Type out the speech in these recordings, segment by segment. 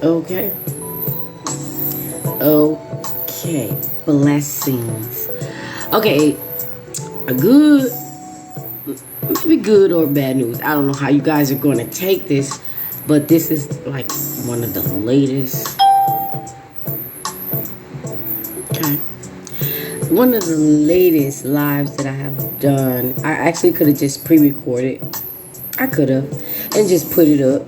Okay. Okay. Blessings. Okay. A good, maybe good or bad news. I don't know how you guys are going to take this, but this is like one of the latest. Okay. One of the latest lives that I have done. I actually could have just pre-recorded. I could have and just put it up,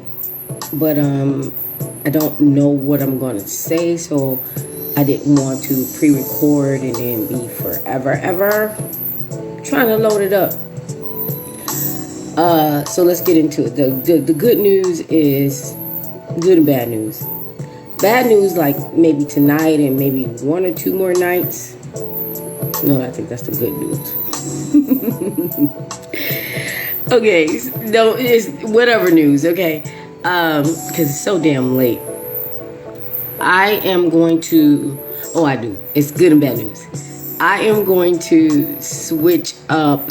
but I don't know what I'm going to say, so I didn't want to pre-record and then be forever ever trying to load it up. So let's get into it. The good news is good and bad news. Bad news, like maybe tonight and maybe one or two more nights. No, I think that's the good news. Okay, no, it's whatever news, okay? Because it's so damn late. I am going to, I do. It's good and bad news. I am going to switch up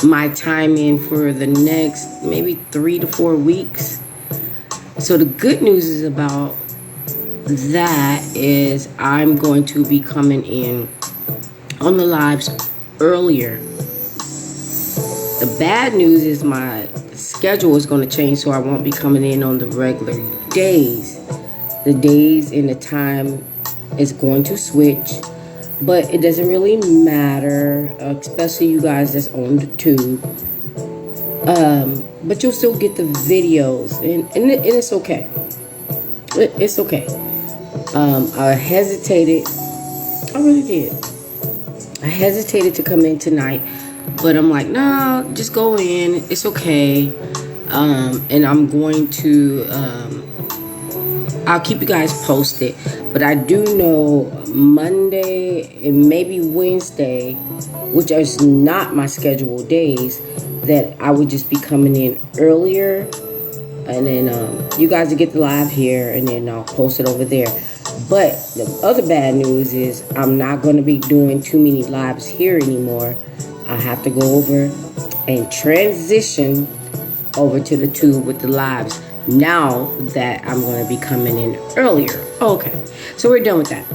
my time in for the next maybe 3 to 4 weeks. So the good news is about that is I'm going to be coming in on the lives earlier. The bad news is my schedule is going to change, so I won't be coming in on the regular days. The days and the time is going to switch, but it doesn't really matter, especially you guys that's on the tube. But you'll still get the videos, and it's okay. It's okay. I hesitated. I really did. I hesitated to come in tonight, but I'm like, no, just go in. It's okay. And I'm going to, I'll keep you guys posted. But I do know Monday and maybe Wednesday, which is not my scheduled days, that I would just be coming in earlier. And then you guys will get the live here, and then I'll post it over there. But the other bad news is I'm not going to be doing too many lives here anymore. I have to go over and transition over to the tube with the lives now that I'm going to be coming in earlier. Okay, so we're done with that.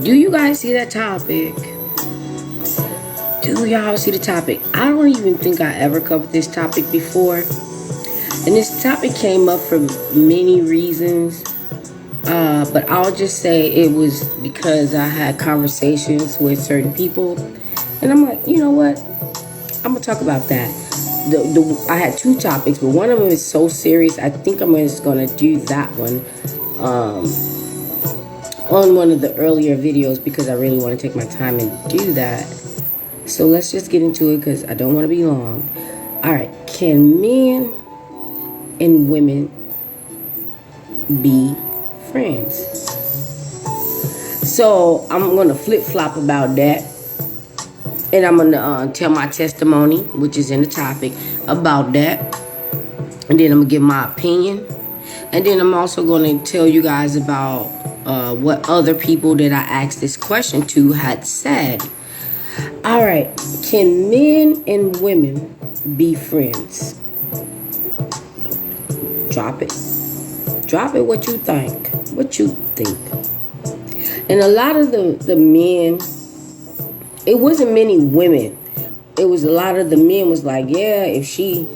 Do you guys see that topic? Do y'all see the topic? I don't even think I ever covered this topic before. And this topic came up for many reasons. But I'll just say it was because I had conversations with certain people. And I'm like, you know what? I'm going to talk about that. I had two topics, but one of them is so serious. I think I'm just going to do that one on one of the earlier videos because I really want to take my time and do that. So let's just get into it because I don't want to be long. All right. Can men and women be friends? So I'm going to flip-flop about that. And I'm going to tell my testimony, which is in the topic, about that. And then I'm going to give my opinion. And then I'm also going to tell you guys about what other people that I asked this question to had said. All right. Can men and women be friends? Drop it. Drop it what you think. What you think. And a lot of the men, it wasn't many women. It was a lot of the men was like, yeah, if she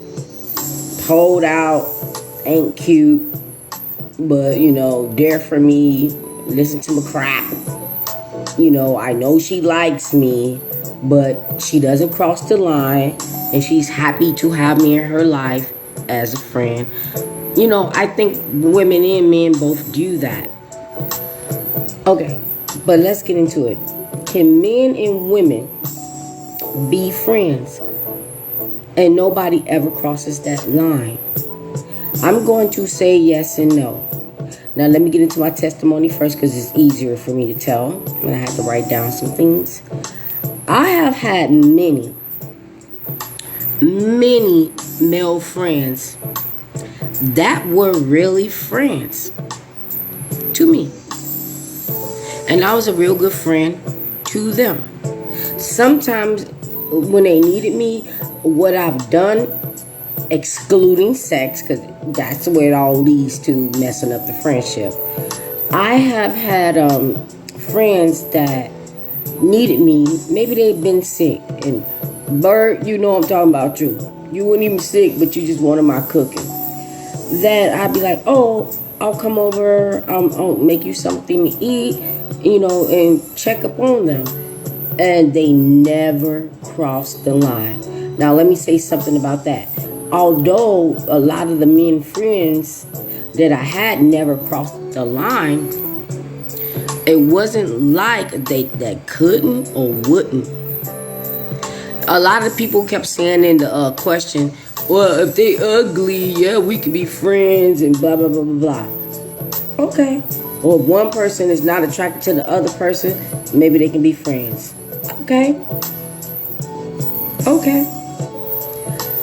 pulled out, ain't cute, but, you know, there for me, listen to my crap. You know, I know she likes me, but she doesn't cross the line, and she's happy to have me in her life as a friend. You know, I think women and men both do that. Okay, but let's get into it. Can men and women be friends? And nobody ever crosses that line. I'm going to say yes and no. Now, let me get into my testimony first because it's easier for me to tell. And I had to write down some things. I have had many male friends that were really friends to me. And I was a real good friend to them. Sometimes when they needed me, what I've done excluding sex, because that's where it all leads to messing up the friendship. I have had friends that needed me. Maybe they've been sick, and Bird, you know I'm talking about you. You weren't even sick, but you just wanted my cooking. That I'd be like, oh, I'll come over, I'll make you something to eat, and check up on them. And they never crossed the line. Now, let me say something about that. Although a lot of the men friends that I had never crossed the line, it wasn't like that couldn't or wouldn't. A lot of people kept saying in the question, well, if they ugly, yeah, we could be friends and blah, blah, blah, blah, blah. Okay. Or if one person is not attracted to the other person, maybe they can be friends. Okay.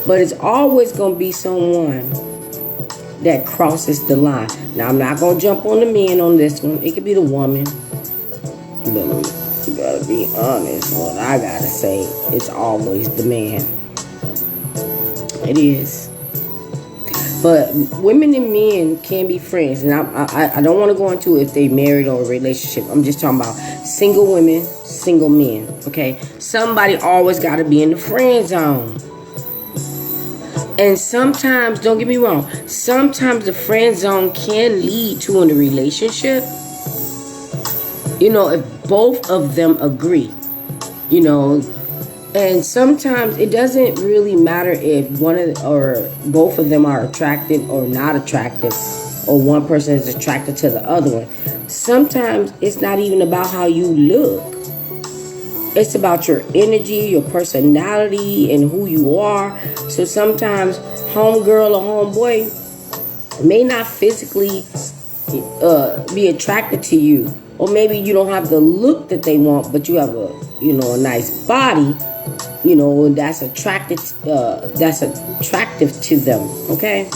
But it's always going to be someone that crosses the line. Now, I'm not going to jump on the men on this one. It could be the woman. But you gotta be honest. What I gotta say, it's always the man. It is. But women and men can be friends. And I don't want to go into if they married or a relationship. I'm just talking about single women, single men. Okay? Somebody always got to be in the friend zone. And sometimes, don't get me wrong, sometimes the friend zone can lead to a relationship. If both of them agree. And sometimes it doesn't really matter if one of or both of them are attractive or not attractive, or one person is attracted to the other one. Sometimes it's not even about how you look. It's about your energy, your personality, and who you are. So sometimes homegirl or homeboy may not physically be attracted to you. Or maybe you don't have the look that they want, but you have a nice body, and that's attractive to them, okay?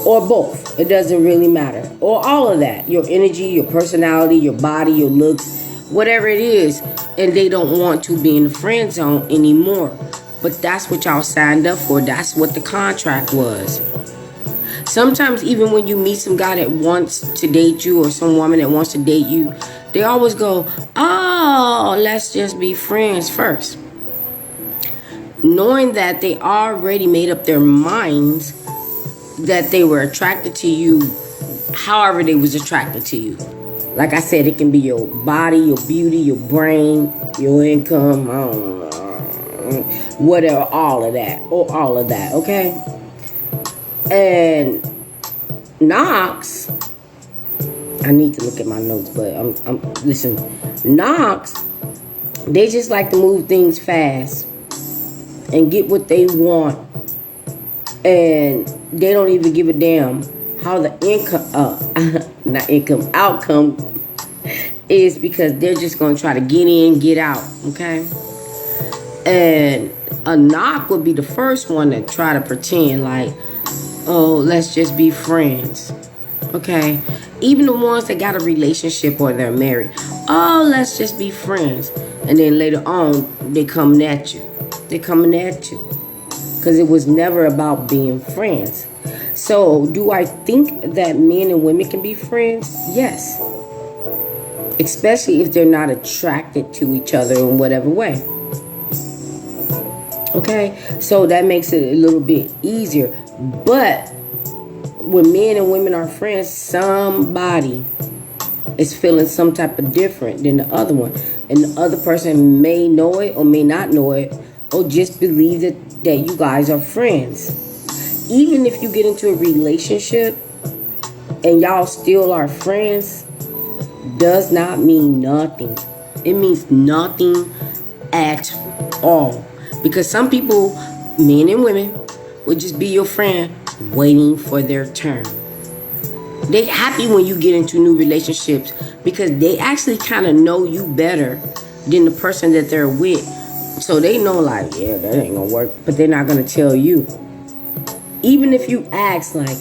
Or both. It doesn't really matter. Or all of that. Your energy, your personality, your body, your looks, whatever it is, and they don't want to be in the friend zone anymore. But that's what y'all signed up for. That's what the contract was. Sometimes even when you meet some guy that wants to date you or some woman that wants to date you, they always go, oh, let's just be friends first. Knowing that they already made up their minds that they were attracted to you however they was attracted to you. Like I said, it can be your body, your beauty, your brain, your income, I don't know, whatever, all of that, okay? And Knox, I need to look at my notes, but listen, Knox, they just like to move things fast and get what they want, and they don't even give a damn how the outcome is, because they're just going to try to get in, get out, okay? And a knock would be the first one to try to pretend like, oh, let's just be friends. Okay? Even the ones that got a relationship or they're married. Oh, let's just be friends. And then later on, they coming at you. They're coming at you. Because it was never about being friends. So, do I think that men and women can be friends? Yes. Especially if they're not attracted to each other in whatever way. Okay? So, that makes it a little bit easier. But when men and women are friends, somebody is feeling some type of different than the other one. And the other person may know it or may not know it, or just believe that you guys are friends. Even if you get into a relationship and y'all still are friends, does not mean nothing. It means nothing at all. Because some people, men and women, would just be your friend waiting for their turn. They happy when you get into new relationships because they actually kind of know you better than the person that they're with. So they know like, yeah, that ain't gonna work, but they're not gonna tell you. Even if you ask like,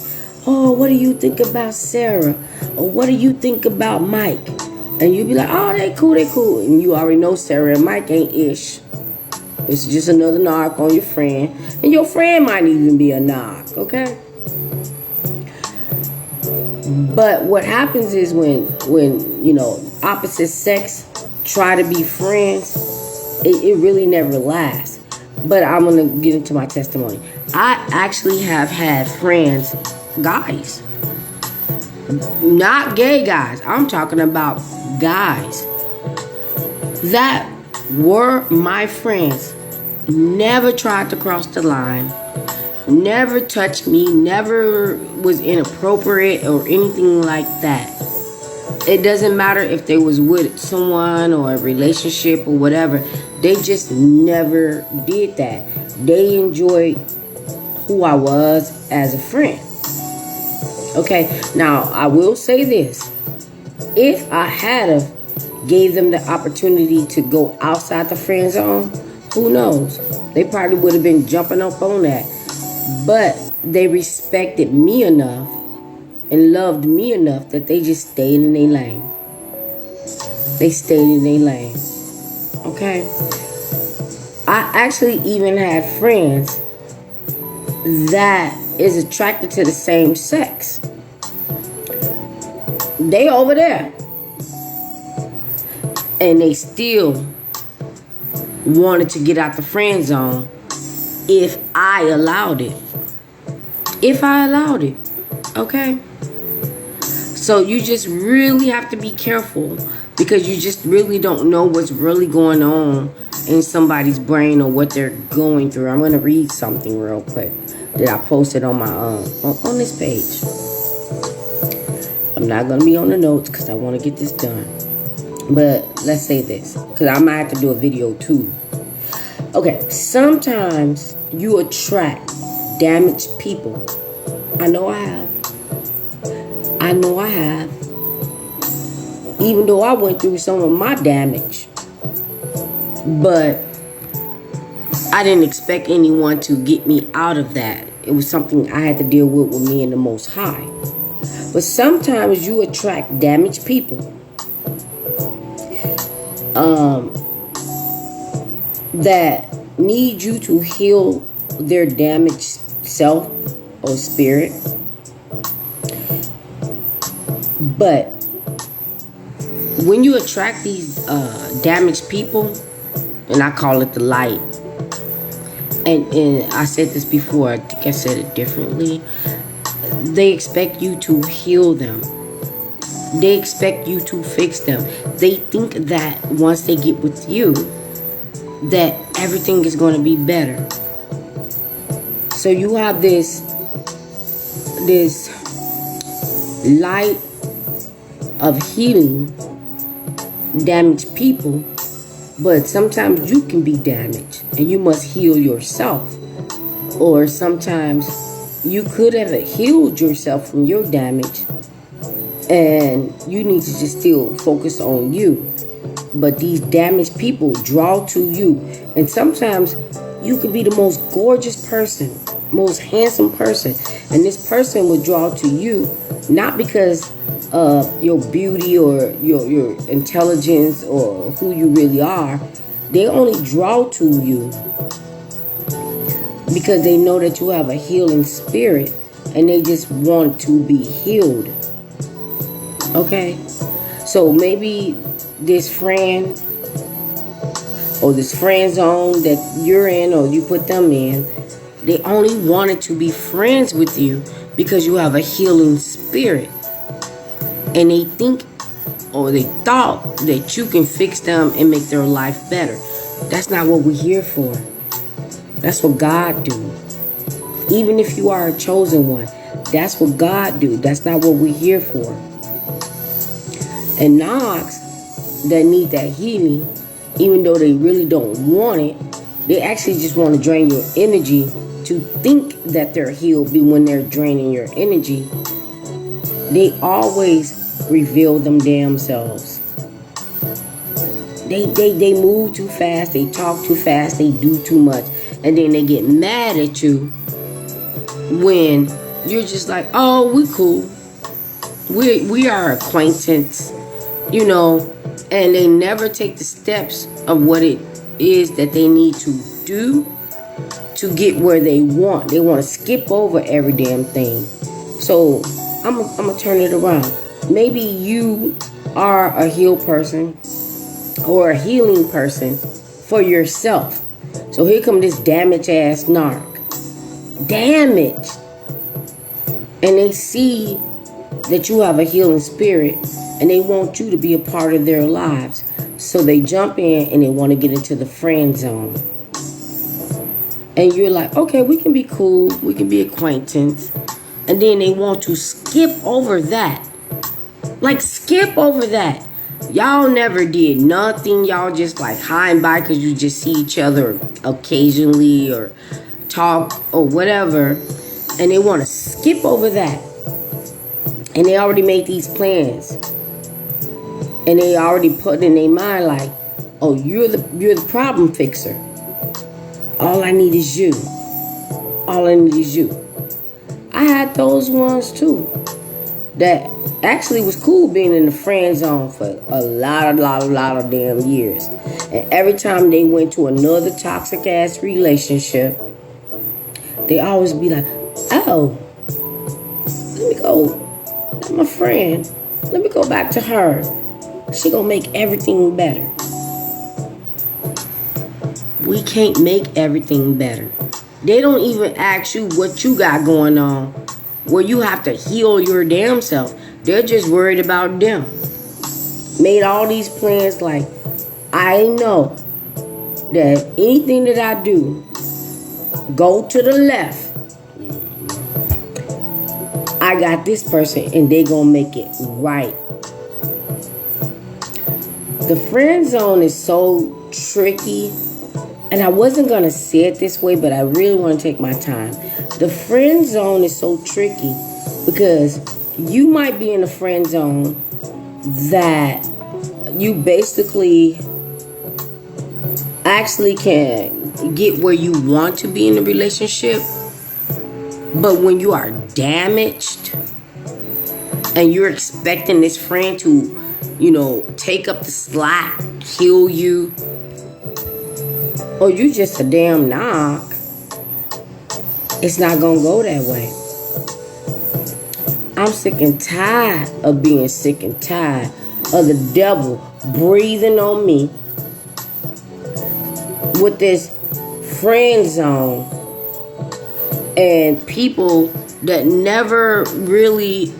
oh, what do you think about Sarah? Or what do you think about Mike? And you be like, oh, they cool. And you already know Sarah and Mike ain't ish. It's just another knock on your friend. And your friend might even be a knock, okay? But what happens is when opposite sex try to be friends, it really never lasts. But I'm going to get into my testimony. I actually have had friends, guys. Not gay guys. I'm talking about guys that were my friends. Never tried to cross the line. Never touched me. Never was inappropriate or anything like that. It doesn't matter if they was with someone or a relationship or whatever. They just never did that. They enjoyed who I was as a friend. Okay, now I will say this. If I had have gave them the opportunity to go outside the friend zone, who knows? They probably would have been jumping up on that. But they respected me enough and loved me enough that they just stayed in their lane. They stayed in their lane. Okay? I actually even had friends that is attracted to the same sex. They over there. And they still wanted to get out the friend zone if I allowed it. If I allowed it. Okay? So you just really have to be careful, because you just really don't know what's really going on in somebody's brain or what they're going through. I'm going to read something real quick that I posted on my on this page. I'm not going to be on the notes because I want to get this done. But let's say this, because I might have to do a video too. Okay, sometimes you attract damaged people. I know I have. Even though I went through some of my damage. But I didn't expect anyone to get me out of that. It was something I had to deal with me and the Most High. But sometimes you attract damaged people. That need you to heal their damaged self or spirit. But when you attract these damaged people, and I call it the light, and I said this before, I think I said it differently, they expect you to heal them. They expect you to fix them. They think that once they get with you, that everything is going to be better. So you have this light of healing damaged people, but sometimes you can be damaged and you must heal yourself. Or sometimes you could have healed yourself from your damage and you need to just still focus on you. But these damaged people draw to you. And sometimes you can be the most gorgeous person, most handsome person, and this person will draw to you not because of your beauty or your intelligence or who you really are. They only draw to you because they know that you have a healing spirit and they just want to be healed. Okay? So maybe this friend or this friend zone that you're in or you put them in, they only wanted to be friends with you because you have a healing spirit. And they think or they thought that you can fix them and make their life better. That's not what we're here for. That's what God do. Even if you are a chosen one, that's what God do. That's not what we're here for. And knocks that need that healing, even though they really don't want it, they actually just want to drain your energy to think that they're healed. But when they're draining your energy, they always reveal them damn selves. They move too fast, they talk too fast, they do too much, and then they get mad at you when you're just like, oh, we cool, we are acquaintance, you know, and they never take the steps of what it is that they need to do to get where they want. They want to skip over every damn thing. So I'm gonna turn it around. Maybe you are a healed person or a healing person for yourself. So here come this damaged ass narc. Damaged. And they see that you have a healing spirit and they want you to be a part of their lives. So they jump in and they want to get into the friend zone. And you're like, okay, we can be cool. We can be acquaintance. And then they want to skip over that. Like, skip over that. Y'all never did nothing. Y'all just like high and by because you just see each other occasionally or talk or whatever. And they want to skip over that. And they already made these plans. And they already put in their mind like, oh, you're the problem fixer. All I need is you. All I need is you. I had those ones too. That actually was cool being in the friend zone for a lot of damn years. And every time they went to another toxic ass relationship, they always be like, oh, let me go. That's my friend. Let me go back to her. She gonna make everything better. We can't make everything better. They don't even ask you what you got going on, where you have to heal your damn self. They're just worried about them. Made all these plans like, I know that anything that I do, go to the left. I got this person and they gonna make it right. The friend zone is so tricky. And I wasn't going to say it this way, but I really want to take my time. The friend zone is so tricky because you might be in a friend zone that you basically actually can get where you want to be in a relationship. But when you are damaged and you're expecting this friend to, take up the slack, heal you, or you just a damn knock, it's not gonna go that way. I'm sick and tired of being sick and tired of the devil breathing on me with this friend zone and people that never really,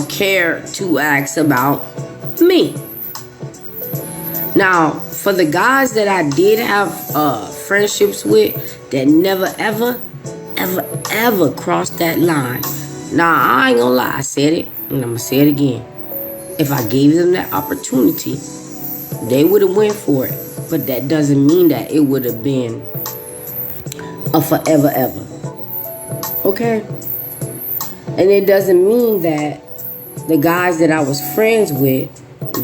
care to ask about me. Now, for the guys that I did have friendships with that never, ever crossed that line. Now, I ain't gonna lie. I said it, and I'm gonna say it again. If I gave them that opportunity, they would have went for it. But that doesn't mean that it would have been a forever, ever. Okay? And it doesn't mean that the guys that I was friends with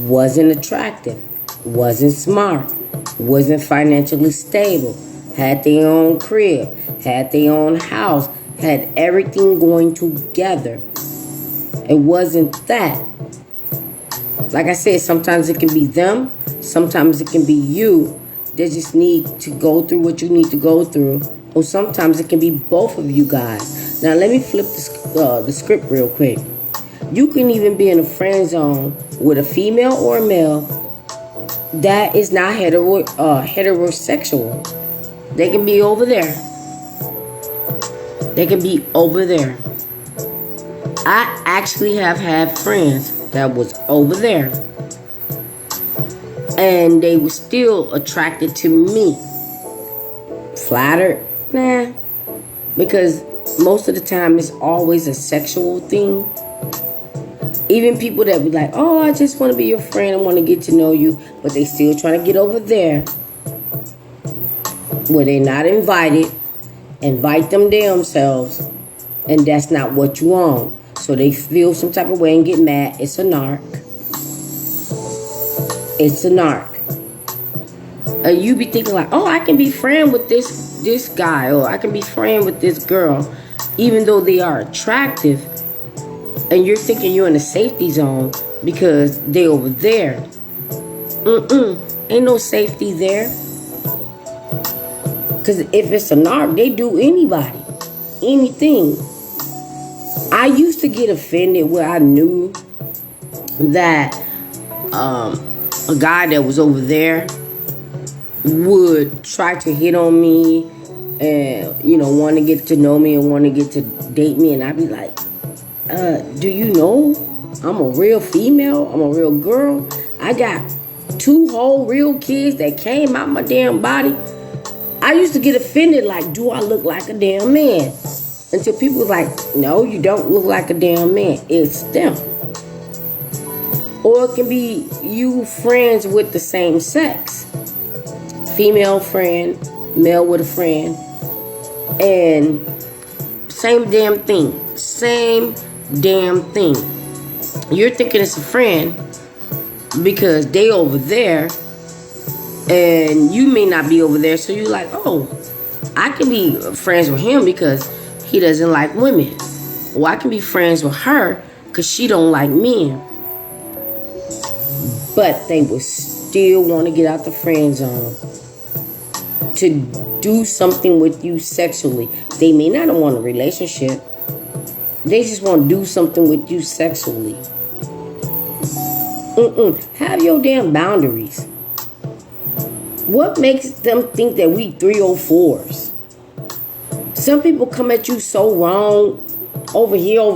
wasn't attractive, wasn't smart, wasn't financially stable, had their own crib, had their own house, had everything going together. It wasn't that. Like I said, sometimes it can be them, sometimes it can be you that just need to go through what you need to go through, or sometimes it can be both of you guys. Now let me flip the script real quick. You can even be in a friend zone with a female or a male that is not heterosexual. They can be over there. They can be over there. I actually have had friends that was over there. And they were still attracted to me. Flattered? Nah. Because most of the time it's always a sexual thing. Even people that be like, oh, I just want to be your friend. I want to get to know you. But they still trying to get over there where they're not invited. Invite them themselves. And that's not what you want. So they feel some type of way and get mad. It's a narc. It's a narc. You be thinking like, oh, I can be friend with this guy. Or I can be friend with this girl. Even though they are attractive. And you're thinking you're in a safety zone because they over there. Ain't no safety there. Because if it's a narc, they do anybody, anything. I used to get offended where I knew that a guy that was over there would try to hit on me and, want to get to know me and want to get to date me. And I'd be like, do you know I'm a real female? I'm a real girl. I got 2 whole real kids that came out my damn body. I used to get offended like, do I look like a damn man? Until people was like, no, you don't look like a damn man. It's them. Or it can be you friends with the same sex. Female friend, male with a friend. And same damn thing. Same damn thing. You're thinking it's a friend because they over there and you may not be over there. So you're like, oh, I can be friends with him because he doesn't like women. Or I can be friends with her because she don't like men. But they would still want to get out the friend zone to do something with you sexually. They may not want a relationship. They just want to do something with you sexually. Have your damn boundaries. What makes them think that we 304s? Some people come at you so wrong over here, over